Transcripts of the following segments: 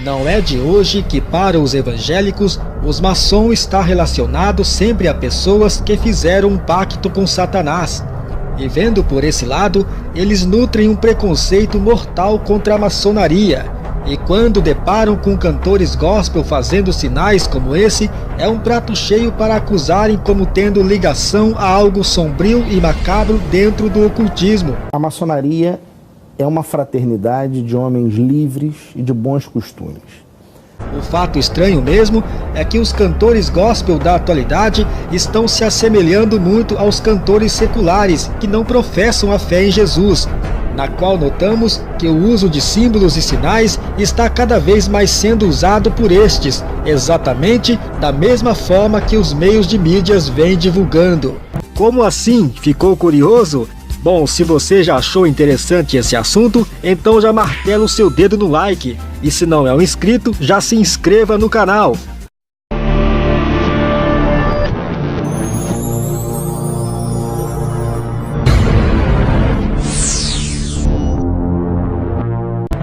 Não é de hoje que, para os evangélicos, os maçons está relacionado sempre a pessoas que fizeram um pacto com Satanás. E vendo por esse lado, eles nutrem um preconceito mortal contra a maçonaria. E quando deparam com cantores gospel fazendo sinais como esse, é um prato cheio para acusarem como tendo ligação a algo sombrio e macabro dentro do ocultismo. A maçonaria é uma fraternidade de homens livres e de bons costumes. O fato estranho mesmo é que os cantores gospel da atualidade estão se assemelhando muito aos cantores seculares que não professam a fé em Jesus, na qual notamos que o uso de símbolos e sinais está cada vez mais sendo usado por estes, exatamente da mesma forma que os meios de mídias vêm divulgando. Como assim? Ficou curioso? Bom, se você já achou interessante esse assunto, então já martela o seu dedo no like. E se não é um inscrito, já se inscreva no canal.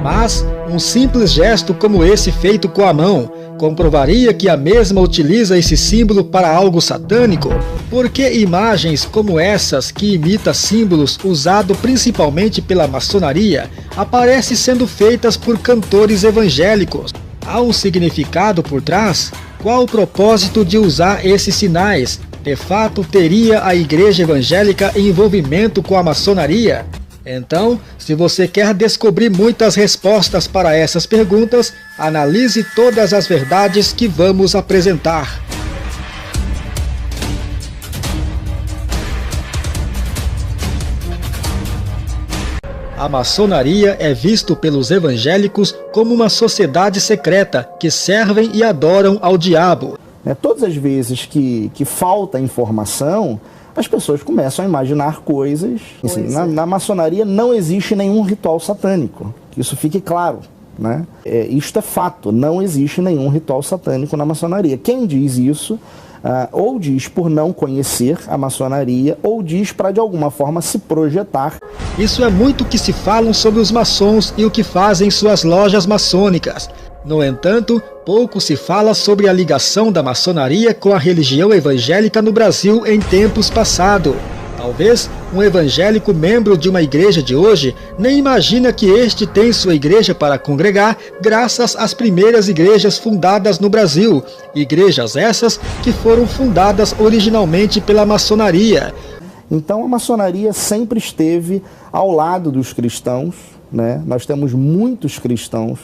Mas um simples gesto como esse feito com a mão comprovaria que a mesma utiliza esse símbolo para algo satânico? Porque imagens como essas, que imita símbolos usados principalmente pela maçonaria, aparecem sendo feitas por cantores evangélicos? Há um significado por trás? Qual o propósito de usar esses sinais? De fato, teria a igreja evangélica envolvimento com a maçonaria? Então, se você quer descobrir muitas respostas para essas perguntas, analise todas as verdades que vamos apresentar. A maçonaria é visto pelos evangélicos como uma sociedade secreta que servem e adoram ao diabo. Todas as vezes que falta informação, as pessoas começam a imaginar coisas. Assim, na maçonaria não existe nenhum ritual satânico, que isso fique claro, né? Isto é fato, não existe nenhum ritual satânico na maçonaria. Quem diz isso, ou diz por não conhecer a maçonaria, ou diz para de alguma forma se projetar. Isso é muito que se falam sobre os maçons e o que fazem suas lojas maçônicas. No entanto, pouco se fala sobre a ligação da maçonaria com a religião evangélica no Brasil em tempos passados. Talvez um evangélico membro de uma igreja de hoje nem imagina que este tem sua igreja para congregar graças às primeiras igrejas fundadas no Brasil, igrejas essas que foram fundadas originalmente pela maçonaria. Então a maçonaria sempre esteve ao lado dos cristãos, né? Nós temos muitos cristãos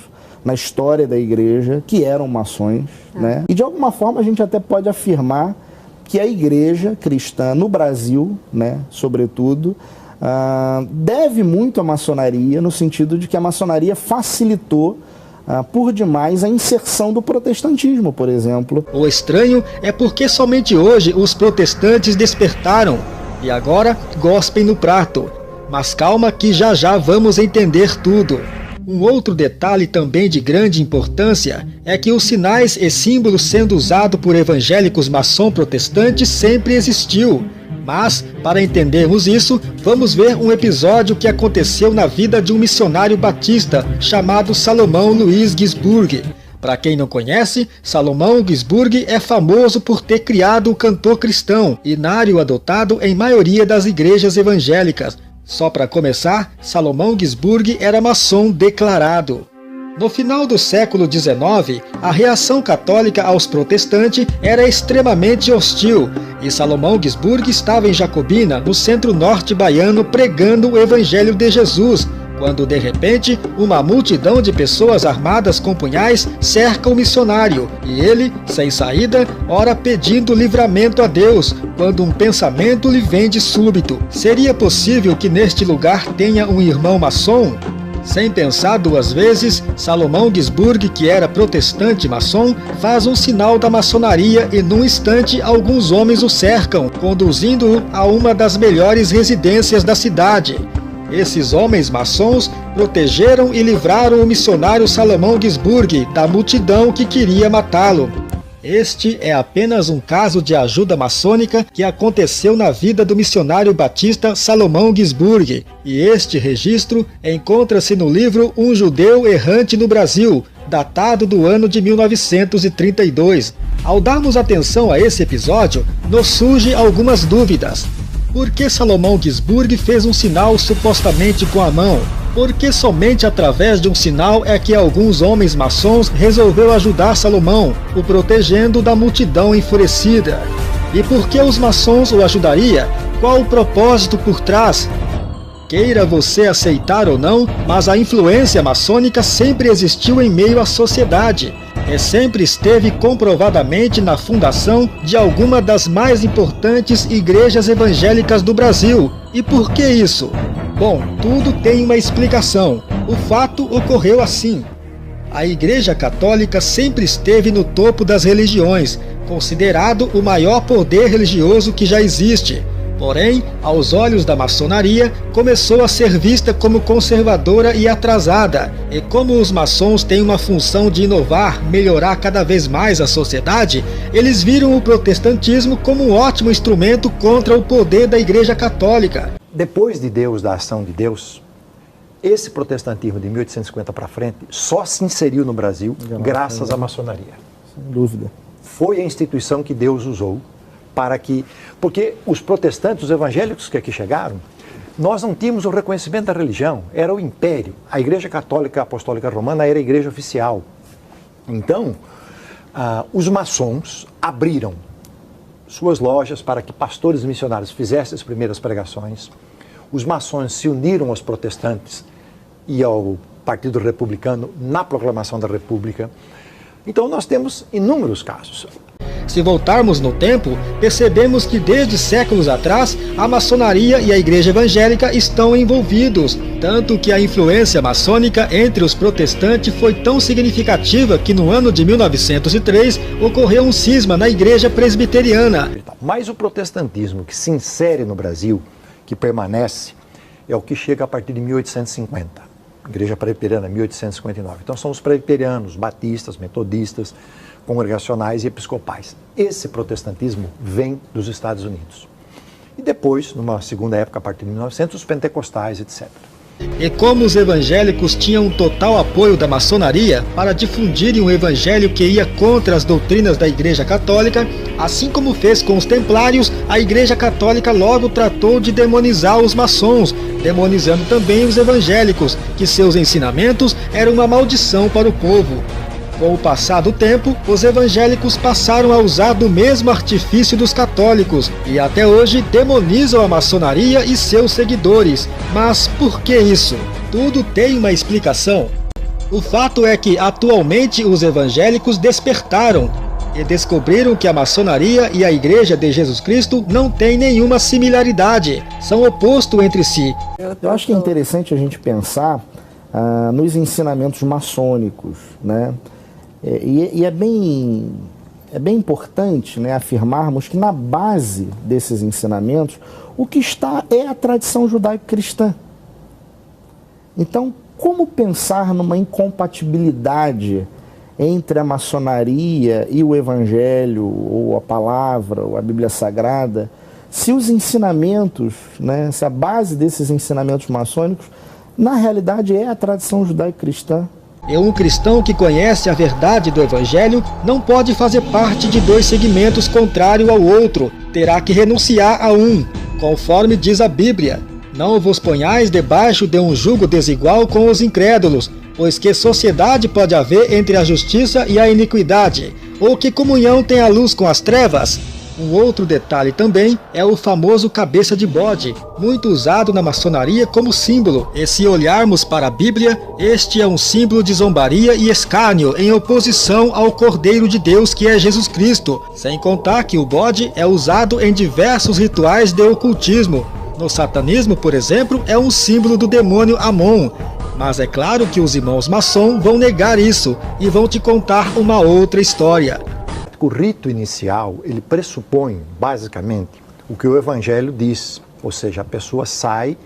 na história da igreja que eram maçons, né? E de alguma forma a gente até pode afirmar que a igreja cristã no Brasil, né, sobretudo, deve muito à maçonaria, no sentido de que a maçonaria facilitou por demais a inserção do protestantismo, por exemplo. O estranho é porque somente hoje os protestantes despertaram e agora gospem no prato. Mas calma que já já vamos entender tudo. Um outro detalhe também de grande importância é que os sinais e símbolos sendo usados por evangélicos maçom protestantes sempre existiu. Mas, para entendermos isso, vamos ver um episódio que aconteceu na vida de um missionário batista chamado Salomão Luiz Gisburg. Para quem não conhece, Salomão Gisburg é famoso por ter criado o cantor cristão, inário adotado em maioria das igrejas evangélicas. Só para começar, Salomão Gisburg era maçom declarado. No final do século XIX, a reação católica aos protestantes era extremamente hostil, e Salomão Gisburg estava em Jacobina, no centro-norte baiano, pregando o Evangelho de Jesus, quando de repente uma multidão de pessoas armadas com punhais cerca o missionário, e ele, sem saída, ora pedindo livramento a Deus, quando um pensamento lhe vem de súbito: seria possível que neste lugar tenha um irmão maçom? Sem pensar duas vezes, Salomão Gisburg, que era protestante maçom, faz um sinal da maçonaria e num instante alguns homens o cercam, conduzindo-o a uma das melhores residências da cidade. Esses homens maçons protegeram e livraram o missionário Salomão Gisburg da multidão que queria matá-lo. Este é apenas um caso de ajuda maçônica que aconteceu na vida do missionário batista Salomão Gisburg, e este registro encontra-se no livro Um Judeu Errante no Brasil, datado do ano de 1932. Ao darmos atenção a esse episódio, nos surgem algumas dúvidas. Por que Salomão Gisburg fez um sinal supostamente com a mão? Por que somente através de um sinal é que alguns homens maçons resolveu ajudar Salomão, o protegendo da multidão enfurecida? E por que os maçons o ajudariam? Qual o propósito por trás? Queira você aceitar ou não, mas a influência maçônica sempre existiu em meio à sociedade. E sempre esteve comprovadamente na fundação de alguma das mais importantes igrejas evangélicas do Brasil. E por que isso? Bom, tudo tem uma explicação. O fato ocorreu assim. A Igreja Católica sempre esteve no topo das religiões, considerado o maior poder religioso que já existe. Porém, aos olhos da maçonaria, começou a ser vista como conservadora e atrasada. E como os maçons têm uma função de inovar, melhorar cada vez mais a sociedade, eles viram o protestantismo como um ótimo instrumento contra o poder da Igreja Católica. Depois de Deus, da ação de Deus, esse protestantismo de 1850 para frente só se inseriu no Brasil graças à maçonaria. Sem dúvida. Foi a instituição que Deus usou para que... Porque os protestantes, os evangélicos que aqui chegaram, nós não tínhamos o reconhecimento da religião, era o império. A Igreja Católica Apostólica Romana era a igreja oficial. Então, os maçons abriram suas lojas para que pastores e missionários fizessem as primeiras pregações. Os maçons se uniram aos protestantes e ao Partido Republicano na proclamação da República. Então nós temos inúmeros casos. Se voltarmos no tempo, percebemos que desde séculos atrás, a maçonaria e a igreja evangélica estão envolvidos, tanto que a influência maçônica entre os protestantes foi tão significativa que no ano de 1903 ocorreu um cisma na igreja presbiteriana. Mas o protestantismo que se insere no Brasil, que permanece, é o que chega a partir de 1850. Igreja Presbiteriana, 1859. Então são os presbiterianos, batistas, metodistas, congregacionais e episcopais. Esse protestantismo vem dos Estados Unidos. E depois, numa segunda época, a partir de 1900, os pentecostais, etc. E como os evangélicos tinham total apoio da maçonaria para difundirem um evangelho que ia contra as doutrinas da Igreja Católica, assim como fez com os templários, a Igreja Católica logo tratou de demonizar os maçons, demonizando também os evangélicos, que seus ensinamentos eram uma maldição para o povo. Com o passar do tempo, os evangélicos passaram a usar do mesmo artifício dos católicos e até hoje demonizam a maçonaria e seus seguidores. Mas por que isso? Tudo tem uma explicação. O fato é que atualmente os evangélicos despertaram e descobriram que a maçonaria e a Igreja de Jesus Cristo não têm nenhuma similaridade, são opostos entre si. Eu acho que é interessante a gente pensar nos ensinamentos maçônicos, né? E é bem importante, né, afirmarmos que na base desses ensinamentos o que está é a tradição judaico-cristã. Então, como pensar numa incompatibilidade entre a maçonaria e o evangelho, ou a palavra, ou a Bíblia Sagrada, se os ensinamentos, né, se a base desses ensinamentos maçônicos, na realidade é a tradição judaico-cristã? E um cristão que conhece a verdade do Evangelho não pode fazer parte de dois segmentos contrários ao outro, terá que renunciar a um, conforme diz a Bíblia. Não vos ponhais debaixo de um jugo desigual com os incrédulos, pois que sociedade pode haver entre a justiça e a iniquidade? Ou que comunhão tem a luz com as trevas? Um outro detalhe também é o famoso cabeça de bode, muito usado na maçonaria como símbolo. E se olharmos para a Bíblia, este é um símbolo de zombaria e escárnio em oposição ao Cordeiro de Deus que é Jesus Cristo. Sem contar que o bode é usado em diversos rituais de ocultismo. No satanismo, por exemplo, é um símbolo do demônio Amon. Mas é claro que os irmãos maçom vão negar isso e vão te contar uma outra história. O rito inicial, ele pressupõe, basicamente, o que o Evangelho diz, ou seja, a pessoa sai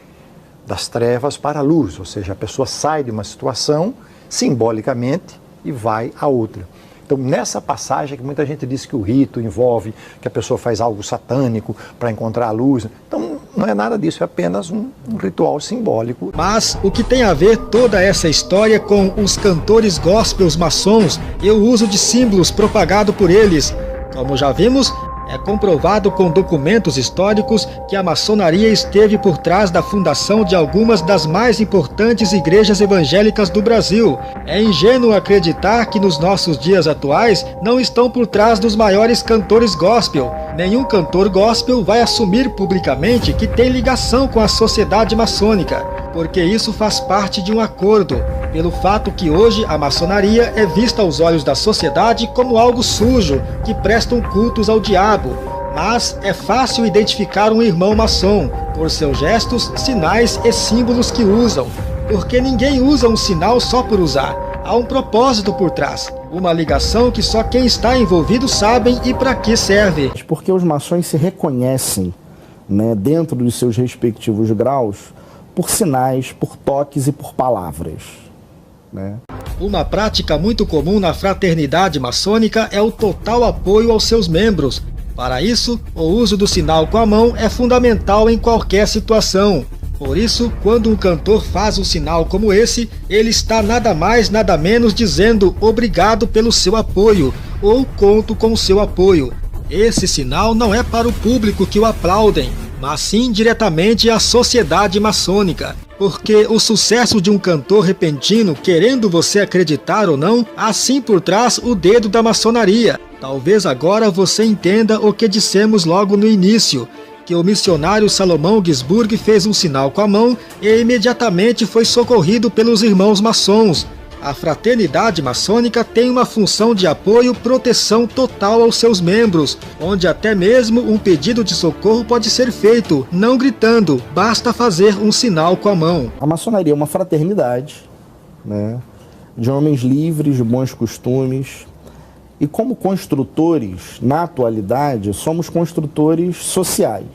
das trevas para a luz, ou seja, a pessoa sai de uma situação, simbolicamente, e vai a outra. Então, nessa passagem que muita gente diz que o rito envolve que a pessoa faz algo satânico para encontrar a luz. Então, não é nada disso, é apenas um ritual simbólico. Mas o que tem a ver toda essa história com os cantores gospels maçons e o uso de símbolos propagado por eles? Como já vimos, é comprovado com documentos históricos que a maçonaria esteve por trás da fundação de algumas das mais importantes igrejas evangélicas do Brasil. É ingênuo acreditar que nos nossos dias atuais não estão por trás dos maiores cantores gospel. Nenhum cantor gospel vai assumir publicamente que tem ligação com a sociedade maçônica, porque isso faz parte de um acordo, pelo fato que hoje a maçonaria é vista aos olhos da sociedade como algo sujo, que prestam cultos ao diabo. Mas é fácil identificar um irmão maçom, por seus gestos, sinais e símbolos que usam, porque ninguém usa um sinal só por usar. Há um propósito por trás, uma ligação que só quem está envolvido sabem e para que serve. Porque os maçons se reconhecem, né, dentro dos seus respectivos graus, por sinais, por toques e por palavras, né? Uma prática muito comum na fraternidade maçônica é o total apoio aos seus membros. Para isso, o uso do sinal com a mão é fundamental em qualquer situação. Por isso, quando um cantor faz um sinal como esse, ele está nada mais, nada menos dizendo obrigado pelo seu apoio, ou conto com o seu apoio. Esse sinal não é para o público que o aplaudem, mas sim diretamente à sociedade maçônica. Porque o sucesso de um cantor repentino, querendo você acreditar ou não, há sim por trás o dedo da maçonaria. Talvez agora você entenda o que dissemos logo no início, que o missionário Salomão Gisburg fez um sinal com a mão e imediatamente foi socorrido pelos irmãos maçons. A fraternidade maçônica tem uma função de apoio e proteção total aos seus membros, onde até mesmo um pedido de socorro pode ser feito, não gritando, basta fazer um sinal com a mão. A maçonaria é uma fraternidade, né, de homens livres, de bons costumes, e como construtores, na atualidade, somos construtores sociais.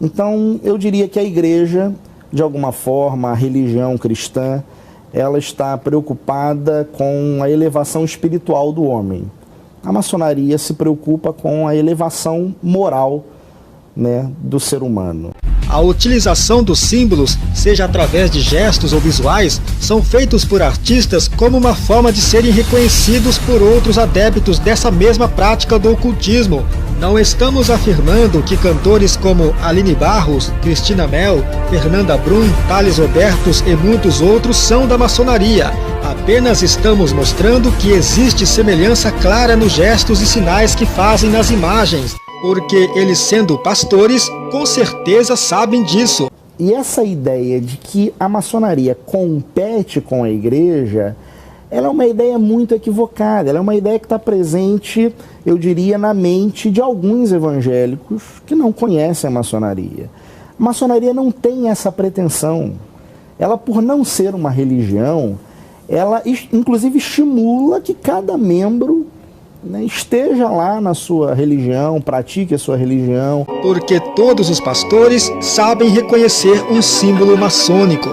Então, eu diria que a igreja, de alguma forma, a religião cristã, ela está preocupada com a elevação espiritual do homem. A maçonaria se preocupa com a elevação moral, né, do ser humano. A utilização dos símbolos, seja através de gestos ou visuais, são feitos por artistas como uma forma de serem reconhecidos por outros adeptos dessa mesma prática do ocultismo. Não estamos afirmando que cantores como Aline Barros, Cristina Mel, Fernanda Brum, Thales Robertos e muitos outros são da maçonaria. Apenas estamos mostrando que existe semelhança clara nos gestos e sinais que fazem nas imagens, porque eles, sendo pastores, com certeza sabem disso. E essa ideia de que a maçonaria compete com a igreja, ela é uma ideia muito equivocada, ela é uma ideia que está presente, eu diria, na mente de alguns evangélicos que não conhecem a maçonaria. A maçonaria não tem essa pretensão. Ela, por não ser uma religião, ela inclusive estimula que cada membro, né, esteja lá na sua religião, pratique a sua religião. Porque todos os pastores sabem reconhecer um símbolo maçônico.